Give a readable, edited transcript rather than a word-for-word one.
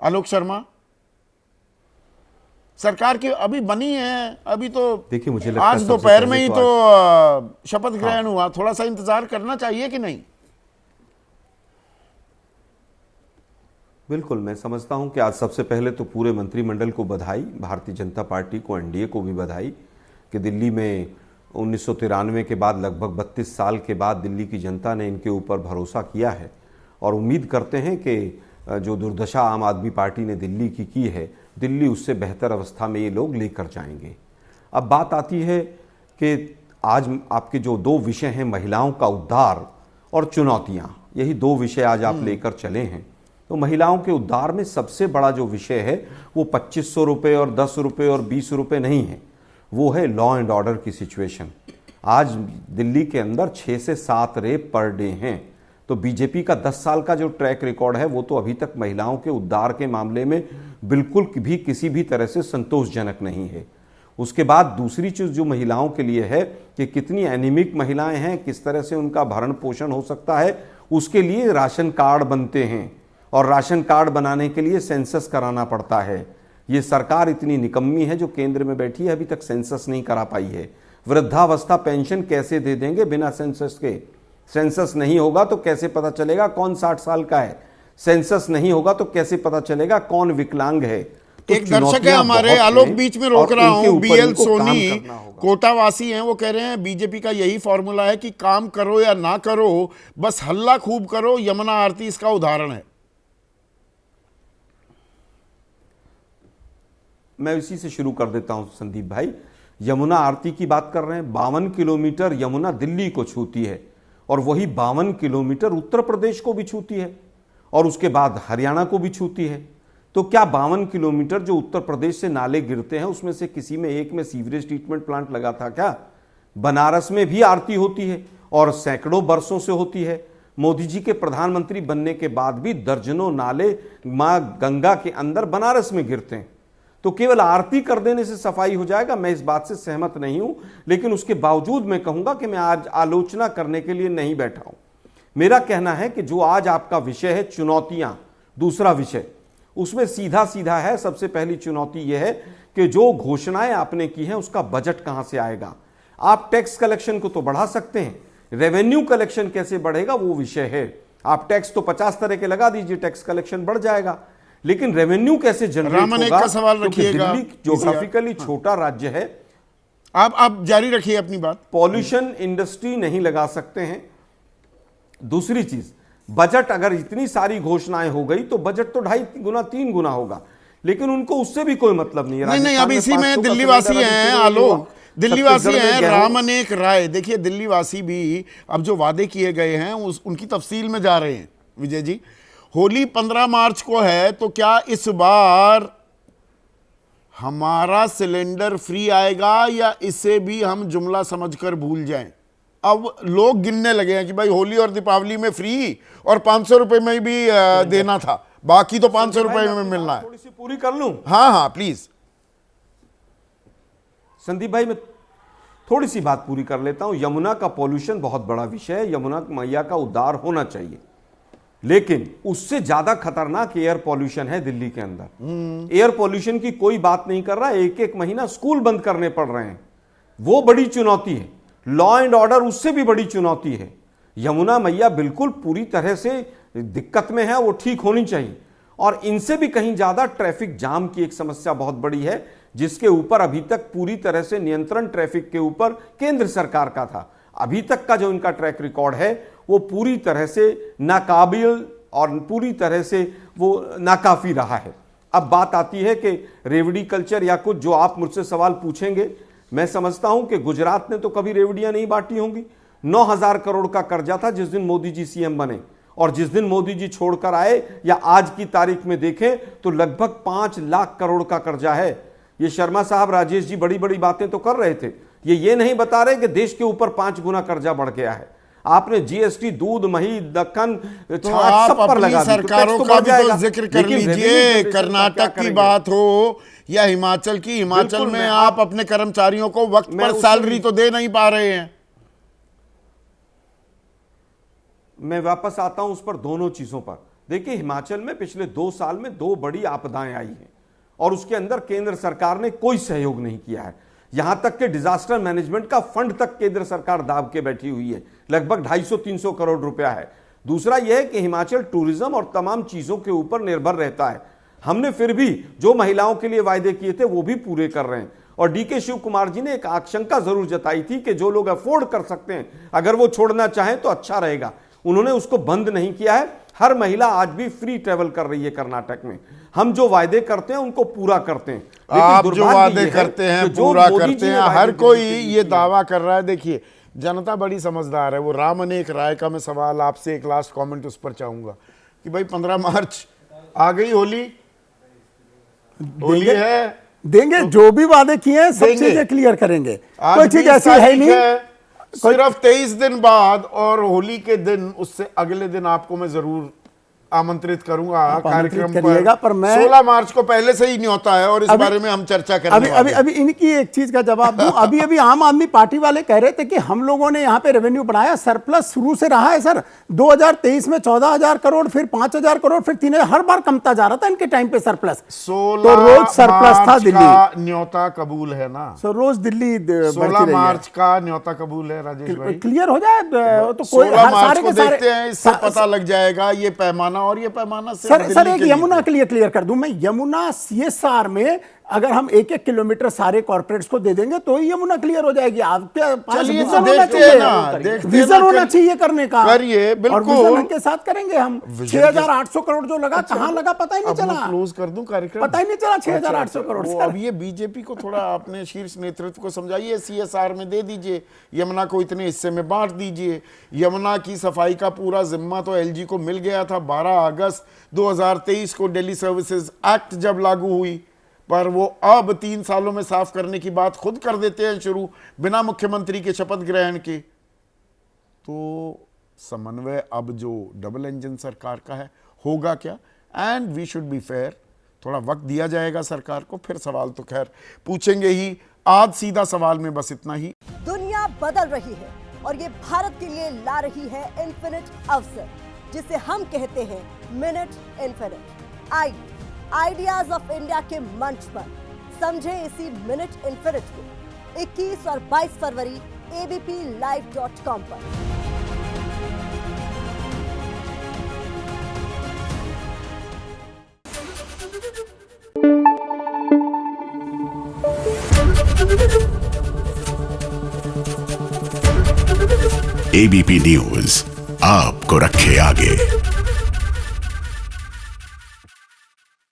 आलोक शर्मा, सरकार की अभी बनी है, अभी तो देखिए मुझे लगता आज है दोपहर में ही तो शपथ ग्रहण हुआ, थोड़ा सा इंतजार करना चाहिए कि नहीं? बिल्कुल, मैं समझता हूं कि आज सबसे पहले तो पूरे मंत्रिमंडल को बधाई, भारतीय जनता पार्टी को, एनडीए को भी बधाई कि दिल्ली में 1993 के बाद लगभग 32 साल के बाद दिल्ली की जनता ने इनके ऊपर भरोसा किया है और उम्मीद करते हैं कि जो दुर्दशा आम आदमी पार्टी ने दिल्ली की है, दिल्ली उससे बेहतर अवस्था में ये लोग लेकर जाएंगे। अब बात आती है कि आज आपके जो दो विषय हैं, महिलाओं का उद्धार और चुनौतियां, यही दो विषय आज आप लेकर चले हैं। तो महिलाओं के उद्धार में सबसे बड़ा जो विषय है वो 2500 रुपये और 10 रुपये और 20 रुपये नहीं है, वो है लॉ एंड ऑर्डर की सिचुएशन। आज दिल्ली के अंदर 6 से 7 रेप पर डे हैं। तो बीजेपी का 10 साल का जो ट्रैक रिकॉर्ड है वो तो अभी तक महिलाओं के उद्धार के मामले में बिल्कुल भी किसी भी तरह से संतोषजनक नहीं है। उसके बाद दूसरी चीज़ जो महिलाओं के लिए है कि कितनी एनीमिक महिलाएं हैं, किस तरह से उनका भरण पोषण हो सकता है, उसके लिए राशन कार्ड बनते हैं और राशन कार्ड बनाने के लिए सेंसस कराना पड़ता है। ये सरकार इतनी निकम्मी है जो केंद्र में बैठी है, अभी तक सेंसस नहीं करा पाई है। वृद्धावस्था पेंशन कैसे दे देंगे बिना सेंसस के? सेंसस नहीं होगा तो कैसे पता चलेगा कौन 60 साल का है? सेंसस नहीं होगा तो कैसे पता चलेगा कौन विकलांग है? तो एक दर्शक है हमारे, आलोक बीच में रोक रहा हूं, बीएल सोनी कोटावासी हैं, वो कह रहे हैं बीजेपी का यही फॉर्मूला है कि काम करो या ना करो, बस हल्ला खूब करो, यमुना आरती इसका उदाहरण है। मैं इसी से शुरू कर देता हूं संदीप भाई। यमुना आरती की बात कर रहे हैं। 52 किलोमीटर यमुना दिल्ली को छूती है और वही 52 किलोमीटर उत्तर प्रदेश को भी छूती है और उसके बाद हरियाणा को भी छूती है। तो क्या 52 किलोमीटर जो उत्तर प्रदेश से नाले गिरते हैं उसमें से किसी में एक में सीवरेज ट्रीटमेंट प्लांट लगा था क्या? बनारस में भी आरती होती है और सैकड़ों बरसों से होती है। मोदी जी के प्रधानमंत्री बनने के बाद भी दर्जनों नाले मां गंगा के अंदर बनारस में गिरते हैं। तो केवल आरती कर देने से सफाई हो जाएगा, मैं इस बात से सहमत नहीं हूं। लेकिन उसके बावजूद मैं कहूंगा कि मैं आज आलोचना करने के लिए नहीं बैठा हूं। मेरा कहना है कि जो आज आपका विषय है चुनौतियां, दूसरा विषय, उसमें सीधा सीधा है। सबसे पहली चुनौती यह है कि जो घोषणाएं आपने की हैं उसका बजट कहां से आएगा। आप टैक्स कलेक्शन को तो बढ़ा सकते हैं, रेवेन्यू कलेक्शन कैसे बढ़ेगा वो विषय है। आप टैक्स तो 50 तरह के लगा दीजिए, टैक्स कलेक्शन बढ़ जाएगा, लेकिन रेवेन्यू कैसे जनरेट होगा? का सवाल रखिएगा। दिल्ली ज्योग्राफिकली छोटा राज्य है। आप जारी रखिए अपनी बात। पॉल्यूशन इंडस्ट्री नहीं लगा सकते हैं। दूसरी चीज, बजट अगर इतनी सारी घोषणाएं हो गई तो बजट तो 2.5 गुना 3 गुना होगा, लेकिन उनको उससे भी कोई मतलब नहीं है। नहीं, अब इसी में दिल्लीवासी हैं आलोक, दिल्लीवासी हैं रामनेक राय। देखिए दिल्लीवासी भी अब जो वादे किए गए हैं उनकी तफसील में जा रहे हैं। विजय जी, होली 15 मार्च को है, तो क्या इस बार हमारा सिलेंडर फ्री आएगा या इसे भी हम जुमला समझकर भूल जाएं? अब लोग गिनने लगे हैं कि भाई होली और दीपावली में फ्री और 500 रुपए में भी देना था, बाकी तो 500 रुपए में मिलना है। थोड़ी सी पूरी कर लूं? हाँ प्लीज संदीप भाई, मैं थोड़ी सी बात पूरी कर लेता हूं। यमुना का पॉल्यूशन बहुत बड़ा विषय है, यमुना मैया का उद्धार होना चाहिए, लेकिन उससे ज्यादा खतरनाक एयर पॉल्यूशन है दिल्ली के अंदर। एयर पॉल्यूशन की कोई बात नहीं कर रहा, एक एक महीना स्कूल बंद करने पड़ रहे हैं, वो बड़ी चुनौती है। लॉ एंड ऑर्डर उससे भी बड़ी चुनौती है। यमुना मैया बिल्कुल पूरी तरह से दिक्कत में है, वो ठीक होनी चाहिए। और इनसे भी कहीं ज्यादा ट्रैफिक जाम की एक समस्या बहुत बड़ी है, जिसके ऊपर अभी तक पूरी तरह से नियंत्रण ट्रैफिक के ऊपर केंद्र सरकार का था। अभी तक का जो इनका ट्रैक रिकॉर्ड है वो पूरी तरह से नाकाबिल और पूरी तरह से वो नाकाफी रहा है। अब बात आती है कि रेवड़ी कल्चर या कुछ जो आप मुझसे सवाल पूछेंगे, मैं समझता हूं कि गुजरात ने तो कभी रेवड़ियां नहीं बांटी होंगी। 9,000 करोड़ का कर्जा था जिस दिन मोदी जी सीएम बने, और जिस दिन मोदी जी छोड़कर आए या आज की तारीख में देखें तो लगभग 5 लाख करोड़ का कर्जा है। ये शर्मा साहब, राजेश जी बड़ी बड़ी बातें तो कर रहे थे, ये नहीं बता रहे कि देश के ऊपर 5 गुना कर्जा बढ़ गया है। आपने जीएसटी, दूध, मही, दक्कन, छाछ सब पर लगा दी, सरकारों का भी तो जिक्र कर लीजिए। कर्नाटक की बात हो या हिमाचल की, हिमाचल में आप अपने कर्मचारियों को वक्त पर सैलरी तो दे नहीं पा रहे हैं। मैं वापस आता हूं उस पर, दोनों चीजों पर। देखिए, हिमाचल में पिछले 2 साल में 2 बड़ी आपदाएं आई हैं और उसके अंदर केंद्र सरकार ने कोई सहयोग नहीं किया है। यहां तक कि डिजास्टर मैनेजमेंट का फंड तक केंद्र सरकार दाब के बैठी हुई है, लगभग 250-300 करोड़ रुपया है। दूसरा यह है कि हिमाचल टूरिज्म और तमाम चीजों के ऊपर निर्भर रहता है। हमने फिर भी जो महिलाओं के लिए वायदे किए थे वो भी पूरे कर रहे हैं। और डीके शिव कुमार जी ने एक आशंका जरूर जताई थी कि जो लोग अफोर्ड कर सकते हैं, अगर वो छोड़ना चाहें तो अच्छा रहेगा। उन्होंने उसको बंद नहीं किया है। हर महिला आज भी फ्री ट्रेवल कर रही है कर्नाटक में। हम जो वायदे करते हैं उनको पूरा करते हैं। आप जो वादे करते हैं पूरा करते हैं। हर कोई ये दावा कर रहा है। देखिए, जनता बड़ी समझदार है। वो राम अनेक राय का मैं सवाल आपसे एक लास्ट कमेंट उस पर चाहूंगा कि भाई 15 मार्च आ गई, होली है, देंगे जो भी वादे किए हैं सब चीजें क्लियर करेंगे। कोई चीज ऐसी है नहीं। सिर्फ 23 दिन बाद और होली के दिन, उससे अगले दिन आपको मैं जरूर आमंत्रित करूंगा कार्यक्रम पर मैं 16 मार्च को पहले से ही न्योता है और इस बारे में हम चर्चा करेंगे। अभी इनकी एक चीज का जवाब दूं। अभी आम आदमी पार्टी वाले कह रहे थे कि हम लोगों ने यहाँ पे रेवेन्यू बढ़ाया, सरप्लस शुरू से रहा है सर। 2023 में 14,000 करोड़, फिर 5,000 करोड़, फिर 3,000, हर बार कमता जा रहा था इनके टाइम पे सरप्लस। 16 रोज सरप्लस था दिल्ली। न्योता कबूल है ना? रोज दिल्ली 16 मार्च का न्योता कबूल है राजेश भाई? क्लियर हो जाए तो कोई 16 मार्च को देखते हैं, इससे पता लग जाएगा ये पैमाना। और ये पैमाना सर एक यमुना के लिए क्लियर कर दूं मैं। यमुना सीएसआर में अगर हम 1-1 किलोमीटर सारे कॉर्पोरेट्स को दे देंगे तो ही यमुना क्लियर हो जाएगी। आपके पास विजन होना चाहिए करने का। करिए, बिल्कुल के साथ करेंगे हम। 6,800 करोड़ जो लगा, कहां लगा पता ही नहीं चला। क्लोज कर दूं कार्यक्रम, पता ही नहीं चला 6,800 करोड़। अब ये बीजेपी को थोड़ा अपने शीर्ष नेतृत्व को समझाइए, सीएसआर में दे दीजिए, यमुना को इतने हिस्से में बांट दीजिए। यमुना की सफाई का पूरा जिम्मा तो एलजी को मिल गया था 12 अगस्त 2023 को डेली सर्विसेज एक्ट जब लागू हुई, पर वो अब 3 सालों में साफ करने की बात खुद कर देते हैं शुरू, बिना मुख्यमंत्री के शपथ ग्रहण के। तो समन्वय अब जो डबल इंजन सरकार का है होगा क्या? And we should be fair. थोड़ा वक्त दिया जाएगा सरकार को, फिर सवाल तो खैर पूछेंगे ही। आज सीधा सवाल में बस इतना ही। दुनिया बदल रही है और ये भारत के लिए ला रही है इन्फिनिट अवसर, जिसे हम कहते हैं मिनट इन्फिनिट। आइए आइडियाज ऑफ इंडिया के मंच पर समझे इसी मिनट इन्फिनिट को 21 और 22 फरवरी abplive.com पर। एबीपी न्यूज आपको रखे आगे।